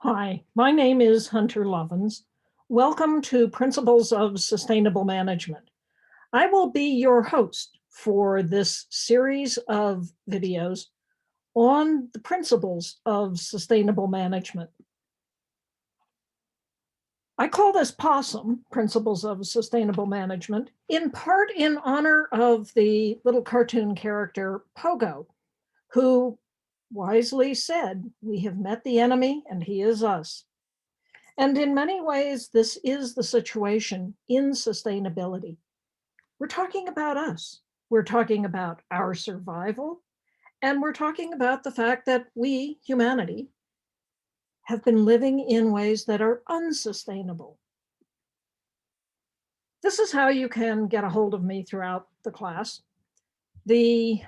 Hi, my name is Hunter Lovins. Welcome to Principles of Sustainable Management. I will be your host for this series of videos on the principles of sustainable management. I call this PoSuM, Principles of Sustainable Management, in part in honor of the little cartoon character Pogo, who wisely said, "We have met the enemy and he is us." And in many ways, this is the situation in sustainability. We're talking about us. We're talking about our survival. And we're talking about the fact that we, humanity, have been living in ways that are unsustainable. This is how you can get a hold of me throughout the class. The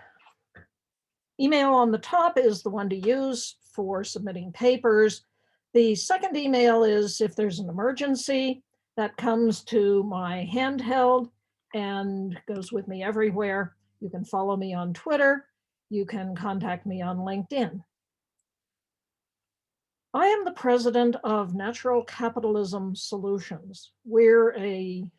email on the top is the one to use for submitting papers. The second email is if there's an emergency. That comes to my handheld and goes with me everywhere. You can follow me on Twitter. You can contact me on LinkedIn. I am the president of Natural Capitalism Solutions. We're a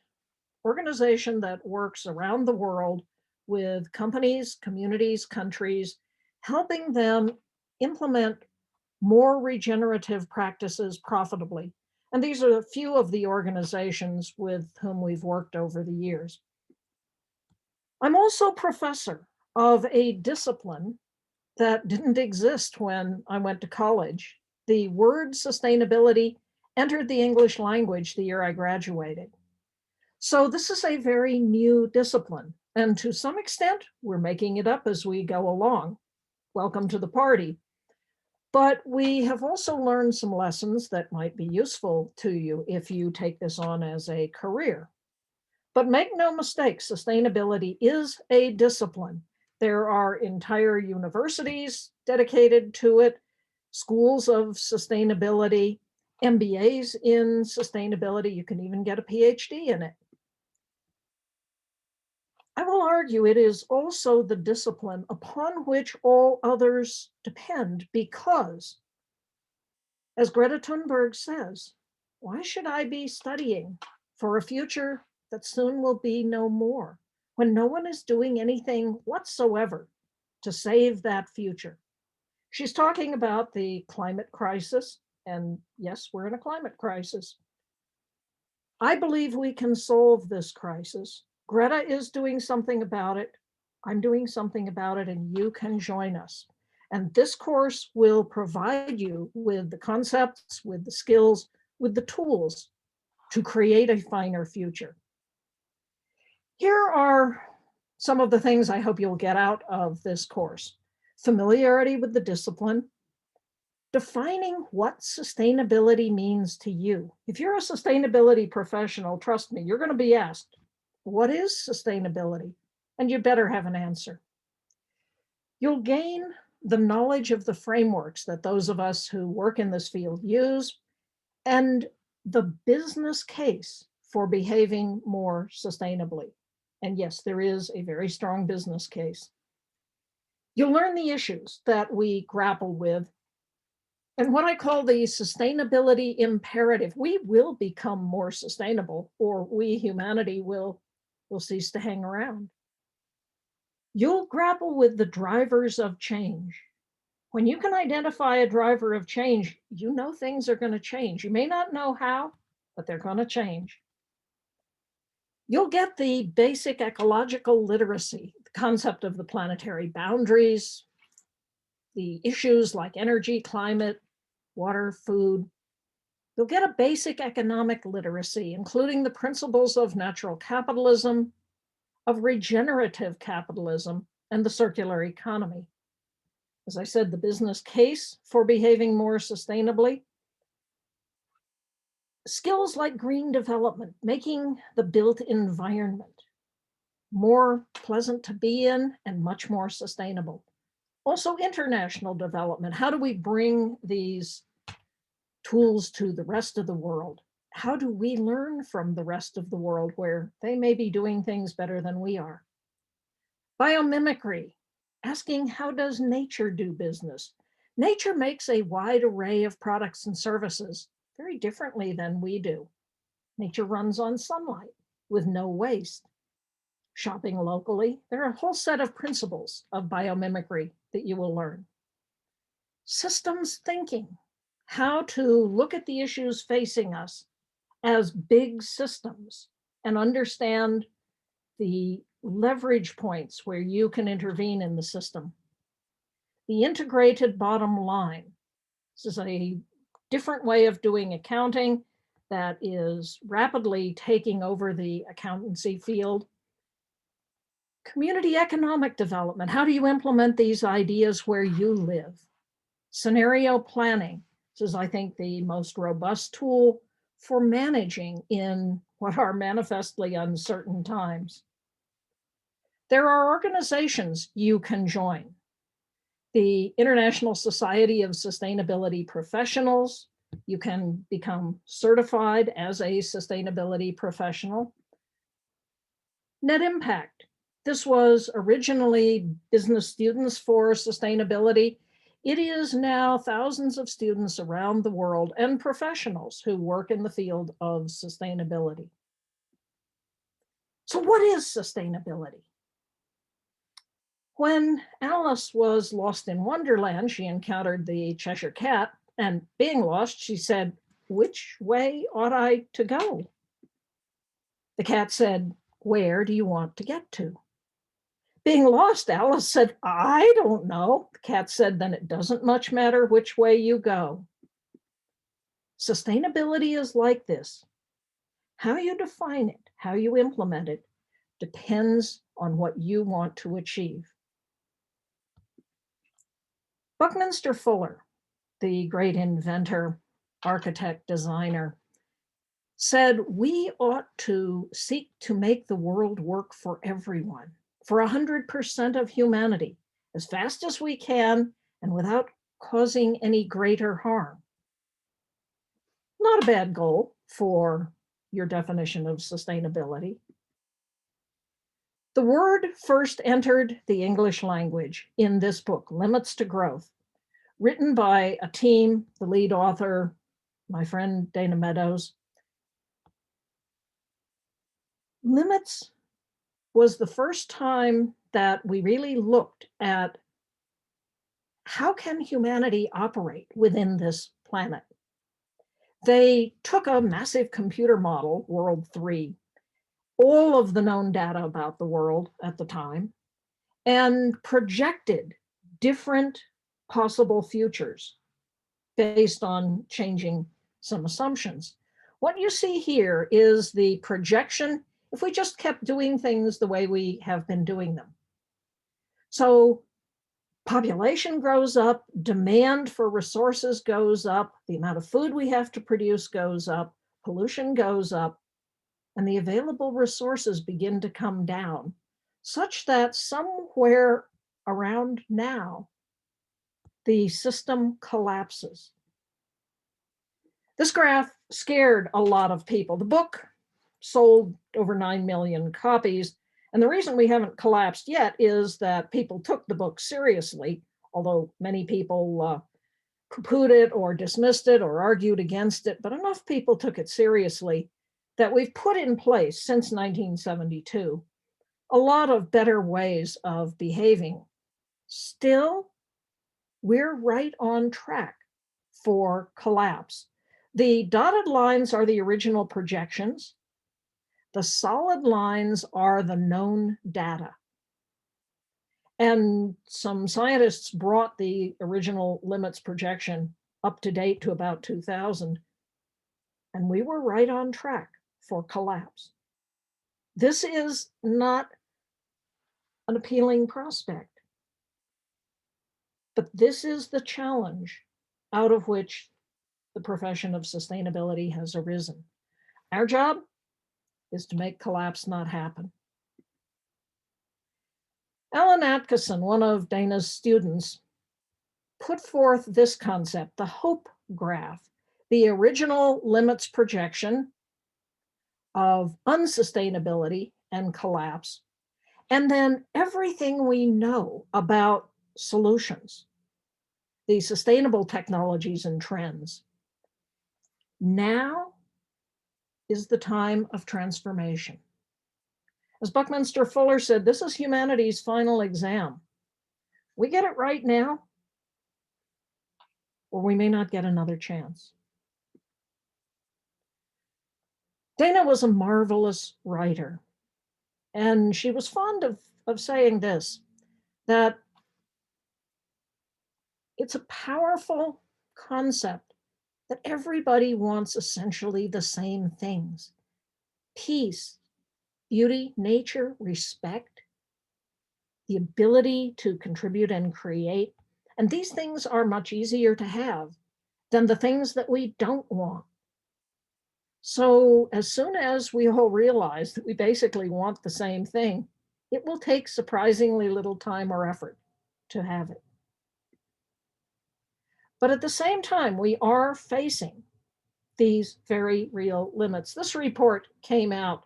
organization that works around the world with companies, communities, countries, helping them implement more regenerative practices profitably. And these are a few of the organizations with whom we've worked over the years. I'm also professor of a discipline that didn't exist when I went to college. The word sustainability entered the English language the year I graduated. So this is a very new discipline. And to some extent, we're making it up as we go along. Welcome to the party. But we have also learned some lessons that might be useful to you if you take this on as a career. But make no mistake, sustainability is a discipline. There are entire universities dedicated to it, schools of sustainability, MBAs in sustainability. You can even get a PhD in it. I will argue it is also the discipline upon which all others depend because, as Greta Thunberg says, why should I be studying for a future that soon will be no more when no one is doing anything whatsoever to save that future? She's talking about the climate crisis, and yes, we're in a climate crisis. I believe we can solve this crisis. Greta is doing something about it. I'm doing something about it, and you can join us. And this course will provide you with the concepts, with the skills, with the tools to create a finer future. Here are some of the things I hope you'll get out of this course. Familiarity with the discipline, defining what sustainability means to you. If you're a sustainability professional, trust me, you're going to be asked, what is sustainability? And you better have an answer. You'll gain the knowledge of the frameworks that those of us who work in this field use and the business case for behaving more sustainably. And yes, there is a very strong business case. You'll learn the issues that we grapple with and what I call the sustainability imperative. We will become more sustainable, or we, humanity, will cease to hang around. You'll grapple with the drivers of change. When you can identify a driver of change, you know things are going to change. You may not know how, but they're going to change. You'll get the basic ecological literacy, the concept of the planetary boundaries, the issues like energy, climate, water, food. You'll get a basic economic literacy, including the principles of natural capitalism, of regenerative capitalism, and the circular economy. As I said, the business case for behaving more sustainably. Skills like green development, making the built environment more pleasant to be in and much more sustainable. Also, international development. How do we bring these tools to the rest of the world? How do we learn from the rest of the world where they may be doing things better than we are? Biomimicry, asking how does nature do business? Nature makes a wide array of products and services very differently than we do. Nature runs on sunlight with no waste. Shopping locally, there are a whole set of principles of biomimicry that you will learn. Systems thinking, how to look at the issues facing us as big systems and understand the leverage points where you can intervene in the system. The integrated bottom line. This is a different way of doing accounting that is rapidly taking over the accountancy field. Community economic development. How do you implement these ideas where you live? Scenario planning. This is, I think, the most robust tool for managing in what are manifestly uncertain times. There are organizations you can join. The International Society of Sustainability Professionals. You can become certified as a sustainability professional. Net impact. This was originally business students for sustainability. It is now thousands of students around the world and professionals who work in the field of sustainability. So what is sustainability? When Alice was lost in Wonderland, she encountered the Cheshire Cat, and being lost, she said, "Which way ought I to go?" The cat said, "Where do you want to get to?" Being lost, Alice said, "I don't know." The cat said, "Then it doesn't much matter which way you go." Sustainability is like this. How you define it, how you implement it, depends on what you want to achieve. Buckminster Fuller, the great inventor, architect, designer, said we ought to seek to make the world work for everyone, for 100% of humanity, as fast as we can and without causing any greater harm. Not a bad goal for your definition of sustainability. The word first entered the English language in this book, Limits to Growth, written by a team, the lead author, my friend Dana Meadows. Limits was the first time that we really looked at how can humanity operate within this planet. They took a massive computer model, World 3, all of the known data about the world at the time, and projected different possible futures based on changing some assumptions. What you see here is the projection if we just kept doing things the way we have been doing them. So population grows up, demand for resources goes up, the amount of food we have to produce goes up, pollution goes up, and the available resources begin to come down, such that somewhere around now, the system collapses. This graph scared a lot of people. The book sold over 9 million copies. And the reason we haven't collapsed yet is that people took the book seriously, although many people poo-pooed it or dismissed it or argued against it, but enough people took it seriously that we've put in place since 1972 a lot of better ways of behaving. Still, we're right on track for collapse. The dotted lines are the original projections. The solid lines are the known data. And some scientists brought the original limits projection up to date to about 2000, and we were right on track for collapse. This is not an appealing prospect, but this is the challenge out of which the profession of sustainability has arisen. Our job is to make collapse not happen. Alan Atkinson, one of Dana's students, put forth this concept, the hope graph, the original limits projection of unsustainability and collapse, and then everything we know about solutions. the sustainable technologies and trends. Now is the time of transformation. As Buckminster Fuller said, this is humanity's final exam. We get it right now, or we may not get another chance. Dana was a marvelous writer, and she was fond of saying this, that it's a powerful concept that everybody wants essentially the same things: peace, beauty, nature, respect, the ability to contribute and create. And these things are much easier to have than the things that we don't want. So as soon as we all realize that we basically want the same thing, it will take surprisingly little time or effort to have it. But at the same time, we are facing these very real limits. This report came out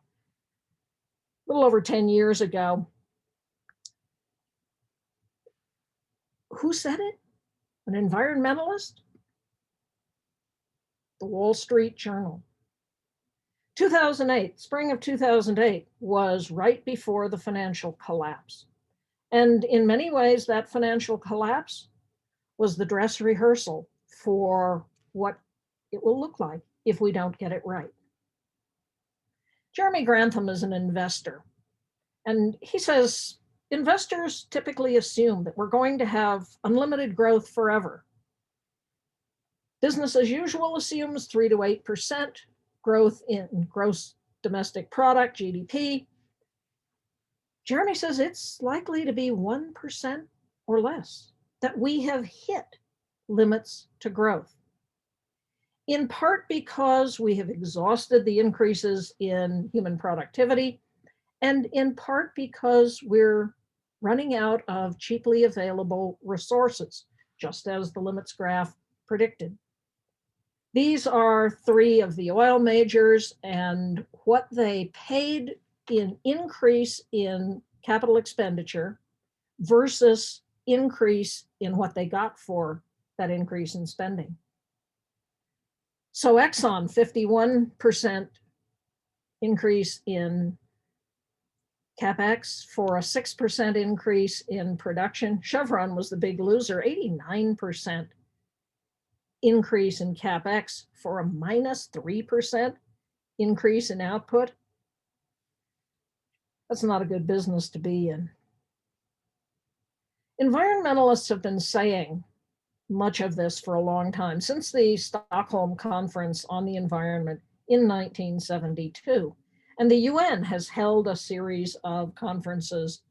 a little over 10 years ago. Who said it? An environmentalist? The Wall Street Journal. 2008, spring of 2008, was right before the financial collapse. And in many ways, that financial collapse was the dress rehearsal for what it will look like if we don't get it right. Jeremy Grantham is an investor, and he says investors typically assume that we're going to have unlimited growth forever. Business as usual assumes 3 to 8% growth in gross domestic product, GDP. Jeremy says it's likely to be 1% or less, that we have hit limits to growth. In part because we have exhausted the increases in human productivity, and in part because we're running out of cheaply available resources, just as the limits graph predicted. These are 3 of the oil majors, and what they paid in increase in capital expenditure versus increase in what they got for that increase in spending. So Exxon, 51% increase in CapEx for a 6% increase in production. Chevron was the big loser, 89% increase in CapEx for a minus 3% increase in output. That's not a good business to be in. Environmentalists have been saying much of this for a long time, since the Stockholm Conference on the Environment in 1972. And the UN has held a series of conferences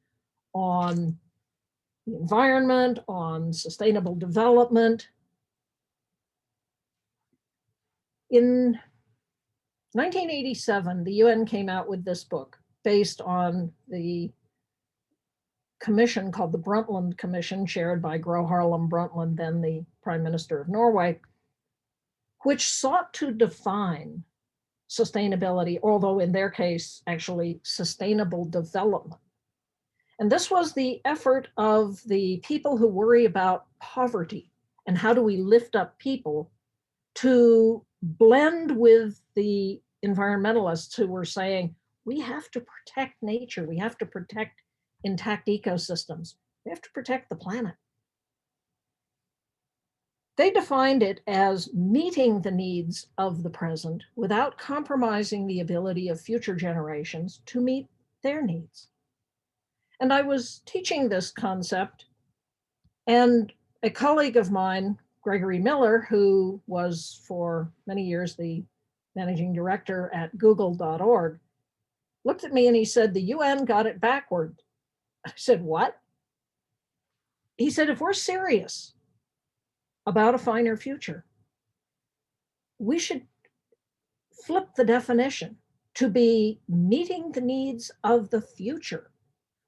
on the environment, on sustainable development. In 1987, the UN came out with this book based on the commission called the Brundtland Commission, chaired by Gro Harlem Brundtland, then the Prime Minister of Norway, which sought to define sustainability, although in their case, actually sustainable development. And this was the effort of the people who worry about poverty and how do we lift up people, to blend with the environmentalists who were saying, we have to protect nature, we have to protect intact ecosystems, we have to protect the planet. They defined it as meeting the needs of the present without compromising the ability of future generations to meet their needs. And I was teaching this concept, and a colleague of mine, Gregory Miller, who was for many years the managing director at google.org, looked at me and he said, the UN got it backward. I said, what? He said, if we're serious about a finer future, we should flip the definition to be meeting the needs of the future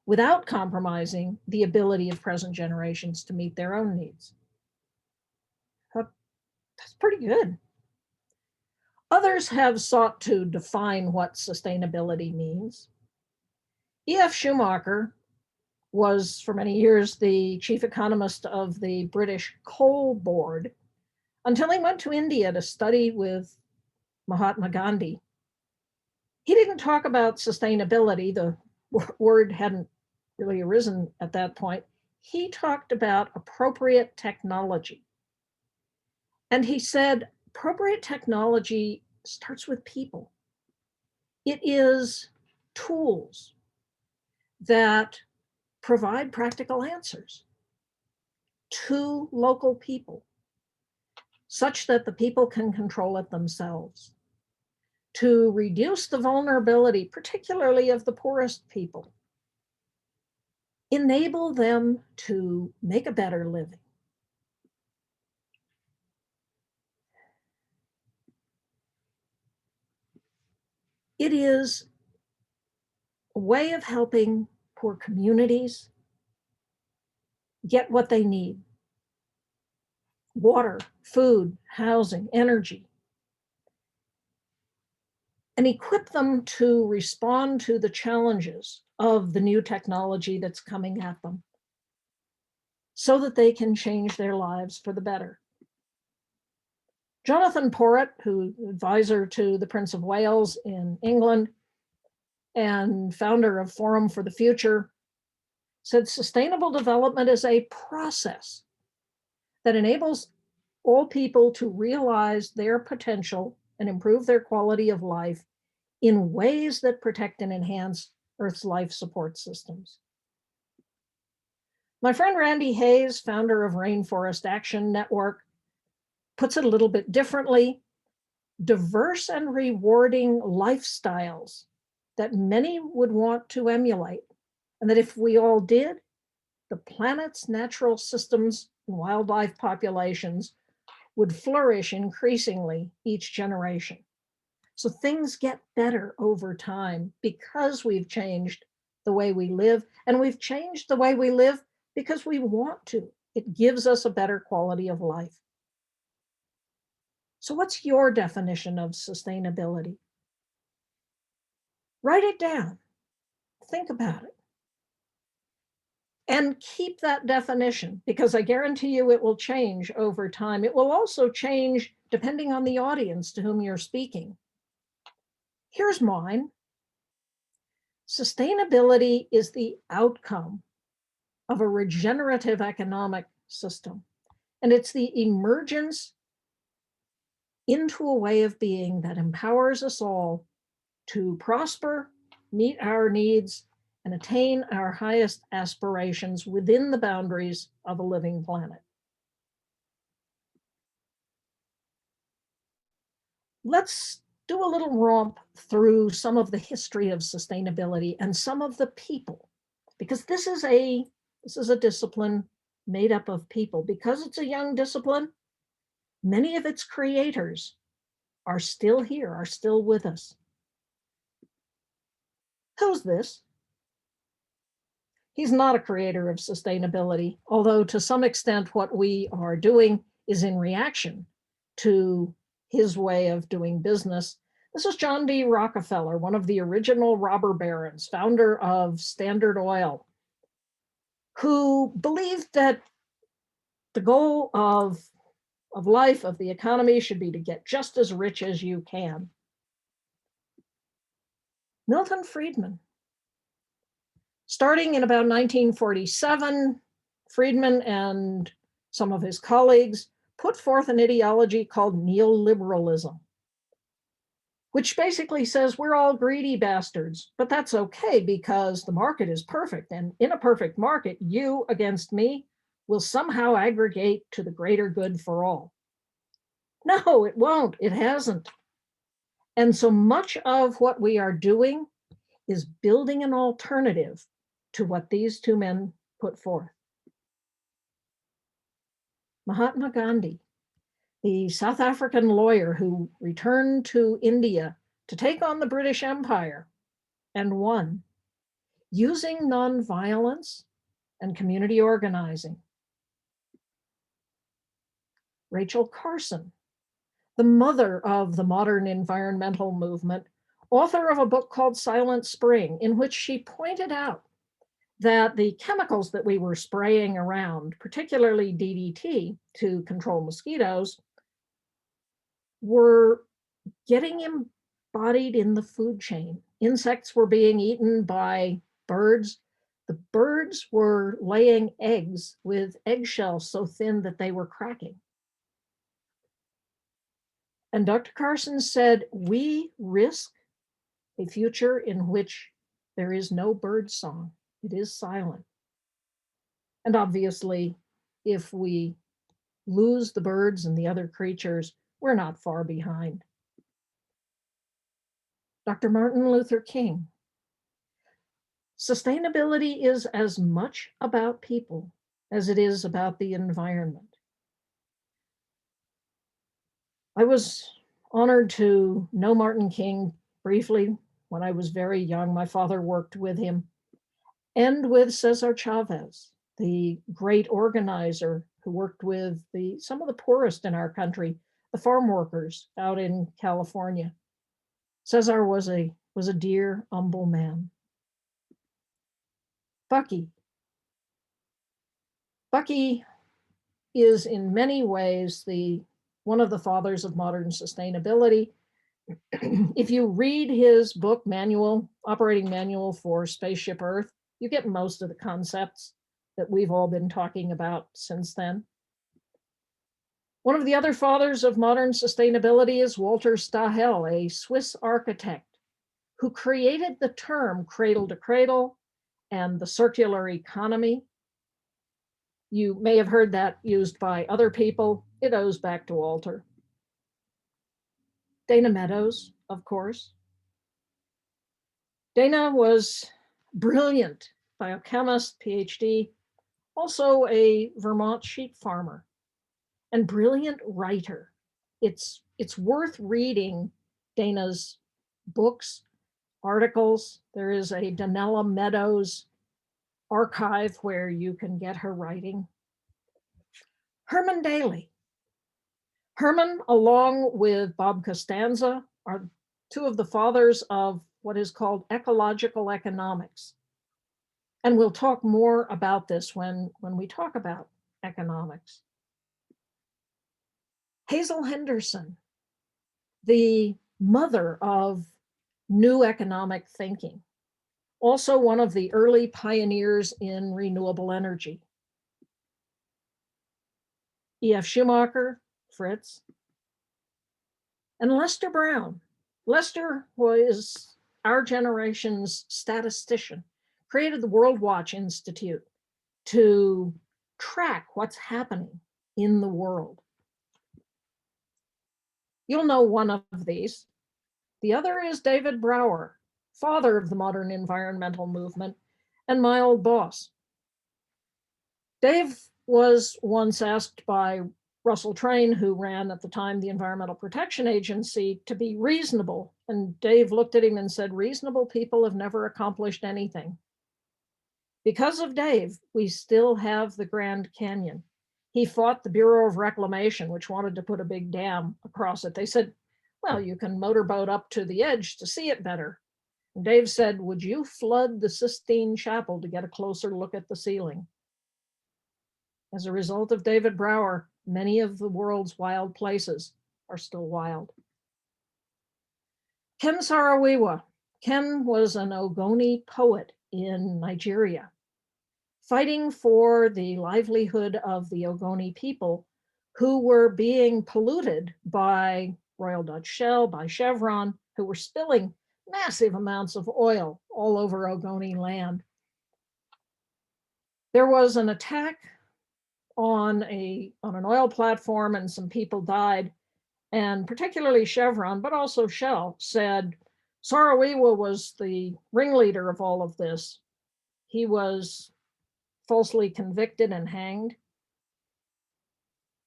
without compromising the ability of present generations to meet their own needs. That's pretty good. Others have sought to define what sustainability means. E.F. Schumacher was for many years the chief economist of the British Coal Board, until he went to India to study with Mahatma Gandhi. He didn't talk about sustainability. The word hadn't really arisen at that point. He talked about appropriate technology. And he said, appropriate technology starts with people. It is tools that provide practical answers to local people, such that the people can control it themselves, to reduce the vulnerability, particularly of the poorest people, enable them to make a better living. It is a way of helping poor communities get what they need: water, food, housing, energy, and equip them to respond to the challenges of the new technology that's coming at them, so that they can change their lives for the better. Jonathan Porritt, who advisor to the Prince of Wales in England and founder of Forum for the Future, said sustainable development is a process that enables all people to realize their potential and improve their quality of life in ways that protect and enhance Earth's life support systems. My friend Randy Hayes, founder of Rainforest Action Network, puts it a little bit differently: diverse and rewarding lifestyles that many would want to emulate, and that if we all did, the planet's natural systems and wildlife populations would flourish increasingly each generation. So things get better over time because we've changed the way we live, and we've changed the way we live because we want to. It gives us a better quality of life. So what's your definition of sustainability? Write it down. Think about it. And keep that definition, because I guarantee you it will change over time. It will also change depending on the audience to whom you're speaking. Here's mine. Sustainability is the outcome of a regenerative economic system, and it's the emergence into a way of being that empowers us all to prosper, meet our needs, and attain our highest aspirations within the boundaries of a living planet. Let's do a little romp through some of the history of sustainability and some of the people, because this is a discipline made up of people. Because it's a young discipline, many of its creators are still here, are still with us. Who's this? He's not a creator of sustainability, although to some extent what we are doing is in reaction to his way of doing business. This is John D. Rockefeller, one of the original robber barons, founder of Standard Oil, who believed that the goal of life, of the economy, should be to get just as rich as you can. Milton Friedman. Starting in about 1947, Friedman and some of his colleagues put forth an ideology called neoliberalism, which basically says we're all greedy bastards, but that's okay because the market is perfect, and in a perfect market, you against me will somehow aggregate to the greater good for all. No, it won't. It hasn't. And so much of what we are doing is building an alternative to what these two men put forth. Mahatma Gandhi, the South African lawyer who returned to India to take on the British Empire and won, using nonviolence and community organizing. Rachel Carson, the mother of the modern environmental movement, author of a book called Silent Spring, in which she pointed out that the chemicals that we were spraying around, particularly DDT to control mosquitoes, were getting embodied in the food chain. Insects were being eaten by birds. The birds were laying eggs with eggshells so thin that they were cracking. And Dr. Carson said, we risk a future in which there is no bird song. It is silent. And obviously, if we lose the birds and the other creatures, we're not far behind. Dr. Martin Luther King. Sustainability is as much about people as it is about the environment. I was honored to know Martin King briefly when I was very young. My father worked with him and with Cesar Chavez, the great organizer who worked with some of the poorest in our country, the farm workers out in California. Cesar was a dear, humble man. Bucky. Bucky is in many ways one of the fathers of modern sustainability. If you read his book, Operating Manual for Spaceship Earth, you get most of the concepts that we've all been talking about since then. One of the other fathers of modern sustainability is Walter Stahl, a Swiss architect who created the term cradle to cradle and the circular economy. You may have heard that used by other people. It owes back to Walter. Dana Meadows, of course. Dana was brilliant biochemist, PhD, also a Vermont sheep farmer, and brilliant writer. It's worth reading Dana's books, articles. There is a Danella Meadows archive where you can get her writing. Herman Daly. Herman, along with Bob Costanza, are two of the fathers of what is called ecological economics. And we'll talk more about this when we talk about economics. Hazel Henderson, the mother of new economic thinking, also one of the early pioneers in renewable energy. E.F. Schumacher, Fritz, and Lester Brown. Lester was our generation's statistician, created the World Watch Institute to track what's happening in the world. You'll know one of these. The other is David Brower, father of the modern environmental movement, and my old boss. Dave was once asked by Russell Train, who ran at the time the Environmental Protection Agency, to be reasonable. And Dave looked at him and said, reasonable people have never accomplished anything. Because of Dave, we still have the Grand Canyon. He fought the Bureau of Reclamation, which wanted to put a big dam across it. They said, well, you can motorboat up to the edge to see it better. And Dave said, would you flood the Sistine Chapel to get a closer look at the ceiling? As a result of David Brower, many of the world's wild places are still wild. Ken Saruiwa. Ken was an Ogoni poet in Nigeria, fighting for the livelihood of the Ogoni people who were being polluted by Royal Dutch Shell, by Chevron, who were spilling massive amounts of oil all over Ogoni land. There was an attack on an oil platform and some people died, and particularly Chevron, but also Shell, said Saruiwa was the ringleader of all of this. He was falsely convicted and hanged.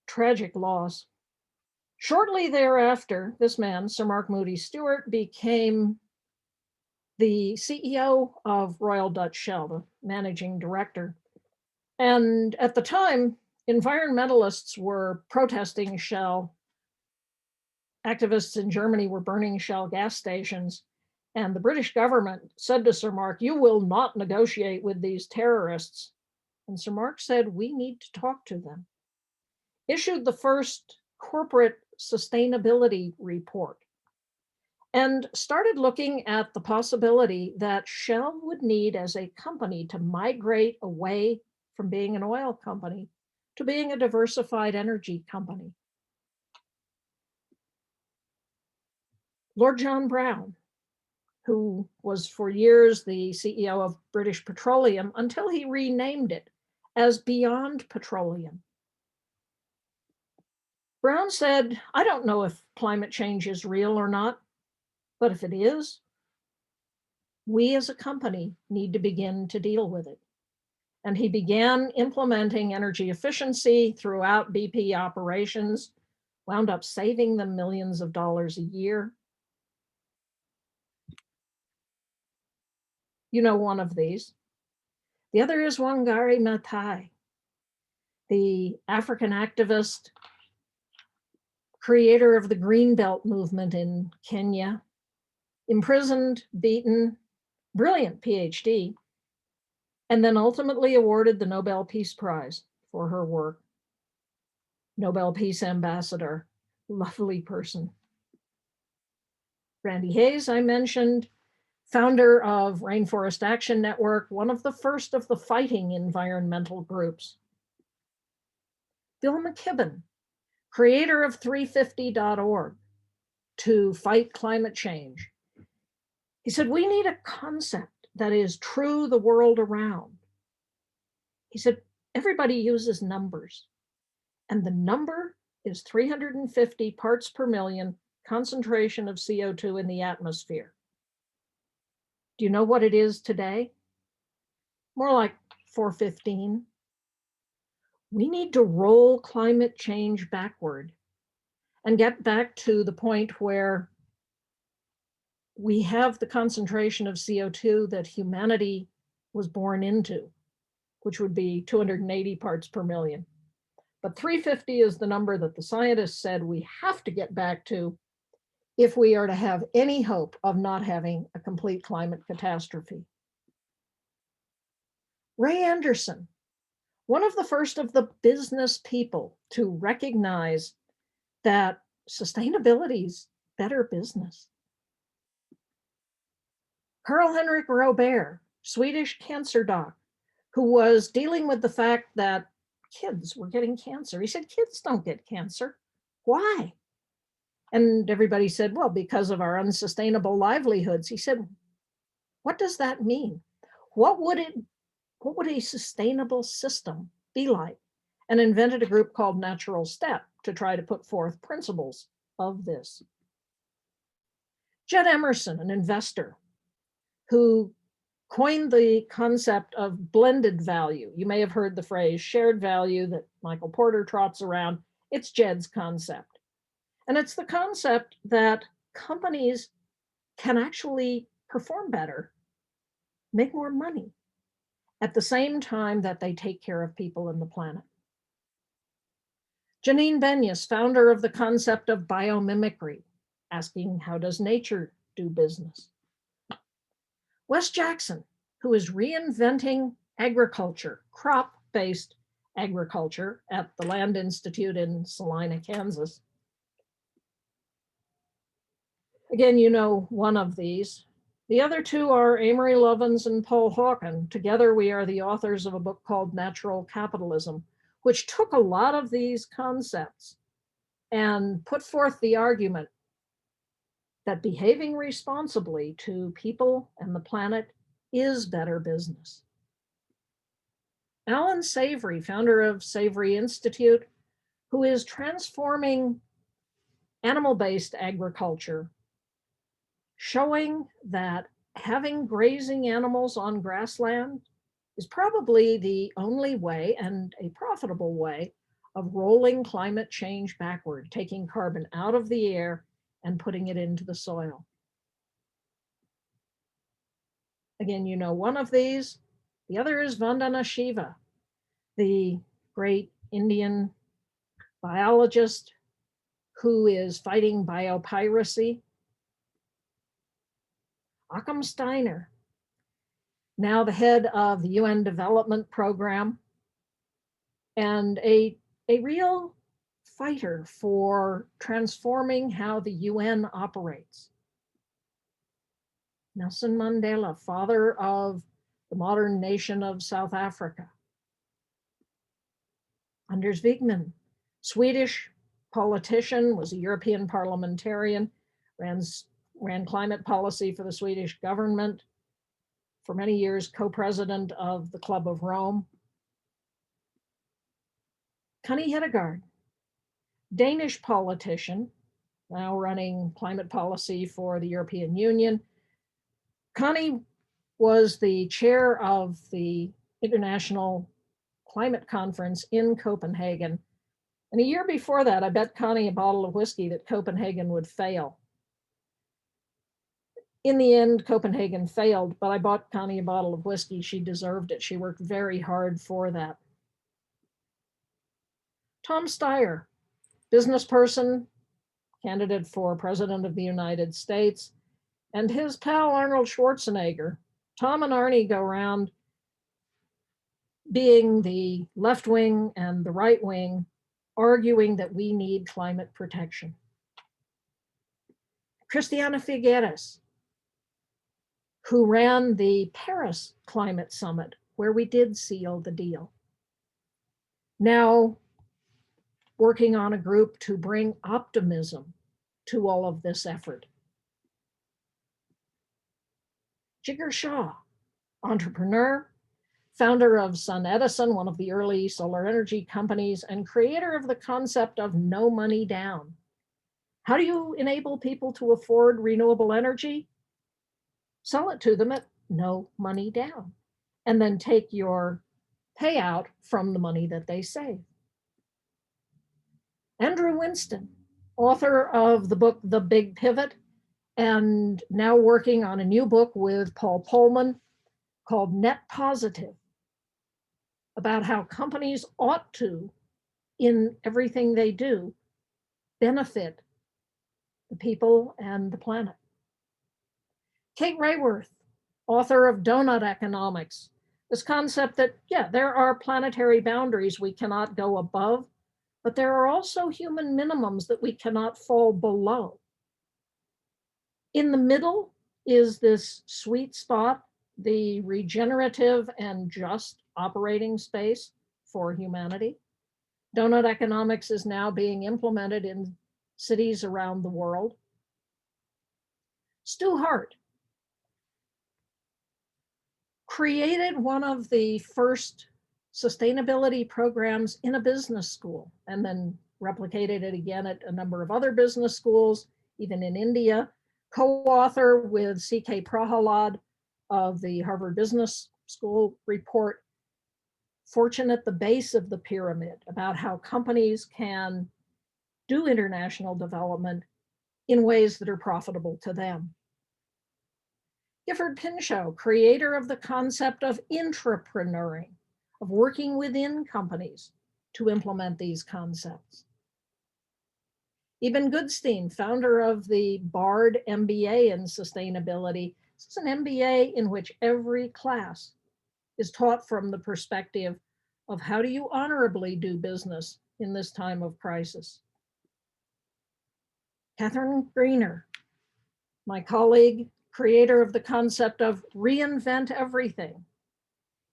Tragic loss. Shortly thereafter, this man, Sir Mark Moody Stewart, became the CEO of Royal Dutch Shell, the managing director. And at the time, environmentalists were protesting Shell. Activists in Germany were burning Shell gas stations. And the British government said to Sir Mark, "You will not negotiate with these terrorists." And Sir Mark said, "We need to talk to them." Issued the first corporate sustainability report and started looking at the possibility that Shell would need as a company to migrate away from being an oil company to being a diversified energy company. Lord John Brown, who was for years the CEO of British Petroleum until he renamed it as Beyond Petroleum. Brown said, "I don't know if climate change is real or not, but if it is, we as a company need to begin to deal with it." And he began implementing energy efficiency throughout BP operations, wound up saving them millions of dollars a year. You know one of these. The other is Wangari Mathai, the African activist, creator of the Green Belt movement in Kenya, imprisoned, beaten, brilliant PhD, and then ultimately awarded the Nobel Peace Prize for her work. Nobel Peace Ambassador, lovely person. Randy Hayes, I mentioned, founder of Rainforest Action Network, one of the first of the fighting environmental groups. Bill McKibben, creator of 350.org to fight climate change. He said, "We need a concept that is true the world around." He said, "Everybody uses numbers, and the number is 350 parts per million concentration of CO2 in the atmosphere. Do you know what it is today? More like 415. We need to roll climate change backward and get back to the point where we have the concentration of CO2 that humanity was born into, which would be 280 parts per million. But 350 is the number that the scientists said we have to get back to if we are to have any hope of not having a complete climate catastrophe. Ray Anderson, one of the first of the business people to recognize that sustainability is better business. Karl-Henrik Robert, Swedish cancer doc, who was dealing with the fact that kids were getting cancer. He said, "Kids don't get cancer. Why?" And everybody said, "Well, because of our unsustainable livelihoods." He said, "What does that mean? What would a sustainable system be like?" And invented a group called Natural Step to try to put forth principles of this. Jed Emerson, an investor who coined the concept of blended value. You may have heard the phrase shared value that Michael Porter trots around. It's Jed's concept. And it's the concept that companies can actually perform better, make more money, at the same time that they take care of people and the planet. Janine Benyus, founder of the concept of biomimicry, asking how does nature do business? Wes Jackson, who is reinventing agriculture, crop-based agriculture at the Land Institute in Salina, Kansas. Again, you know one of these. The other two are Amory Lovins and Paul Hawken. Together, we are the authors of a book called Natural Capitalism, which took a lot of these concepts and put forth the argument that behaving responsibly to people and the planet is better business. Alan Savory, founder of Savory Institute, who is transforming animal-based agriculture, showing that having grazing animals on grassland is probably the only way and a profitable way of rolling climate change backward, taking carbon out of the air and putting it into the soil. Again, you know one of these. The other is Vandana Shiva, the great Indian biologist who is fighting biopiracy. Occam Steiner, now the head of the UN Development Program, and a real fighter for transforming how the UN operates. Nelson Mandela, father of the modern nation of South Africa. Anders Wigman, Swedish politician, was a European parliamentarian, ran climate policy for the Swedish government, for many years co-president of the Club of Rome. Connie Hedegaard, Danish politician, now running climate policy for the European Union. Connie was the chair of the International Climate Conference in Copenhagen. And a year before that, I bet Connie a bottle of whiskey that Copenhagen would fail. In the end, Copenhagen failed, but I bought Connie a bottle of whiskey. She deserved it. She worked very hard for that. Tom Steyer, business person, candidate for president of the United States, and his pal Arnold Schwarzenegger. Tom and Arnie go around being the left wing and the right wing, arguing that we need climate protection. Christiana Figueres, who ran the Paris Climate Summit, where we did seal the deal, now working on a group to bring optimism to all of this effort. Jigar Shah, entrepreneur, founder of Sun Edison, one of the early solar energy companies, and creator of the concept of no money down. How do you enable people to afford renewable energy? Sell it to them at no money down, and then take your payout from the money that they save. Andrew Winston, author of the book The Big Pivot, and now working on a new book with Paul Polman called Net Positive, about how companies ought to, in everything they do, benefit the people and the planet. Kate Rayworth, author of Donut Economics, this concept that, yeah, there are planetary boundaries we cannot go above, but there are also human minimums that we cannot fall below. In the middle is this sweet spot, the regenerative and just operating space for humanity. Donut economics is now being implemented in cities around the world. Stu Hart created one of the first sustainability programs in a business school, and then replicated it again at a number of other business schools, even in India. Co-author with C.K. Prahalad of the Harvard Business School report, Fortune at the Base of the Pyramid, about how companies can do international development in ways that are profitable to them. Gifford Pinchot, creator of the concept of intrapreneuring, of working within companies to implement these concepts. Eben Goodstein, founder of the Bard MBA in sustainability. This is an MBA in which every class is taught from the perspective of how do you honorably do business in this time of crisis. Catherine Greener, my colleague, creator of the concept of reinvent everything.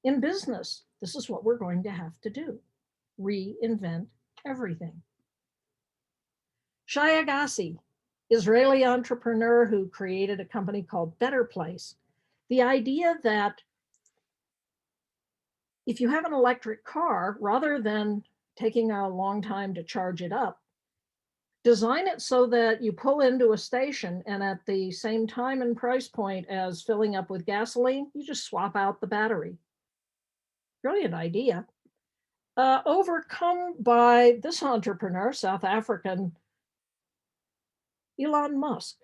In business, this is what we're going to have to do, reinvent everything. Shai Agassi, Israeli entrepreneur who created a company called Better Place. The idea that if you have an electric car, rather than taking a long time to charge it up, design it so that you pull into a station and at the same time and price point as filling up with gasoline, you just swap out the battery. Brilliant idea. Overcome by this entrepreneur, South African, Elon Musk.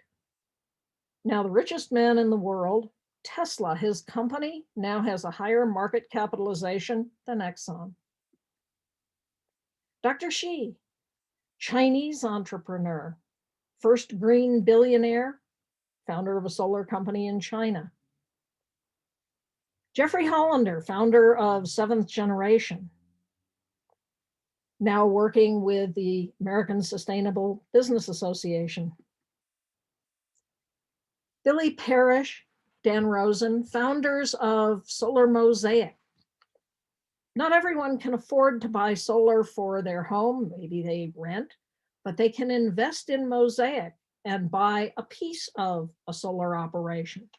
Now the richest man in the world, Tesla, his company now has a higher market capitalization than Exxon. Dr. Xi, Chinese entrepreneur, first green billionaire, founder of a solar company in China. Jeffrey Hollander, founder of Seventh Generation, now working with the American Sustainable Business Association. Billy Parrish, Dan Rosen, founders of Solar Mosaic. Not everyone can afford to buy solar for their home, maybe they rent, but they can invest in Mosaic and buy a piece of a solar operation.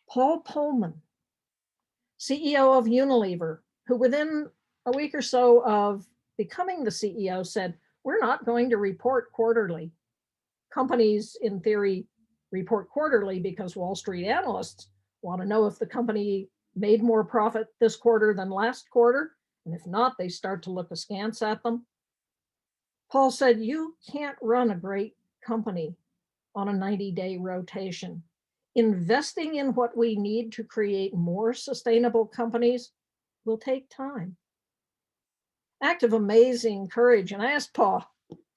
Paul Pullman, CEO of Unilever, who within a week or so of becoming the CEO said, we're not going to report quarterly. Companies, in theory, report quarterly because Wall Street analysts want to know if the company made more profit this quarter than last quarter. And if not, they start to look askance at them. Paul said, you can't run a great company on a 90-day rotation. Investing in what we need to create more sustainable companies will take time. Act of amazing courage. And I asked Paul,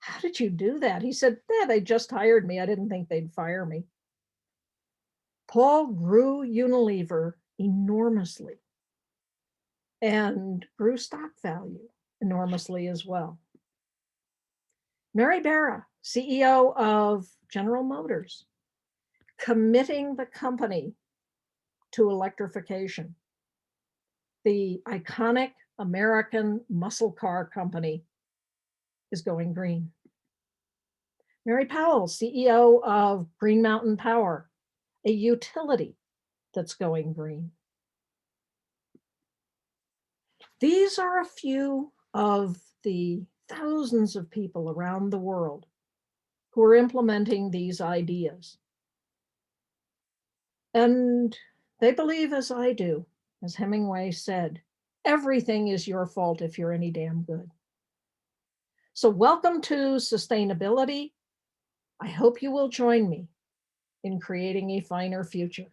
how did you do that? He said, they just hired me. I didn't think they'd fire me. Paul grew Unilever enormously and grew stock value enormously as well. Mary Barra, CEO of General Motors, committing the company to electrification. The iconic American muscle car company is going green. Mary Powell, CEO of Green Mountain Power, a utility that's going green. These are a few of the thousands of people around the world who are implementing these ideas. And they believe, as I do, as Hemingway said, everything is your fault if you're any damn good. So welcome to sustainability. I hope you will join me in creating a finer future.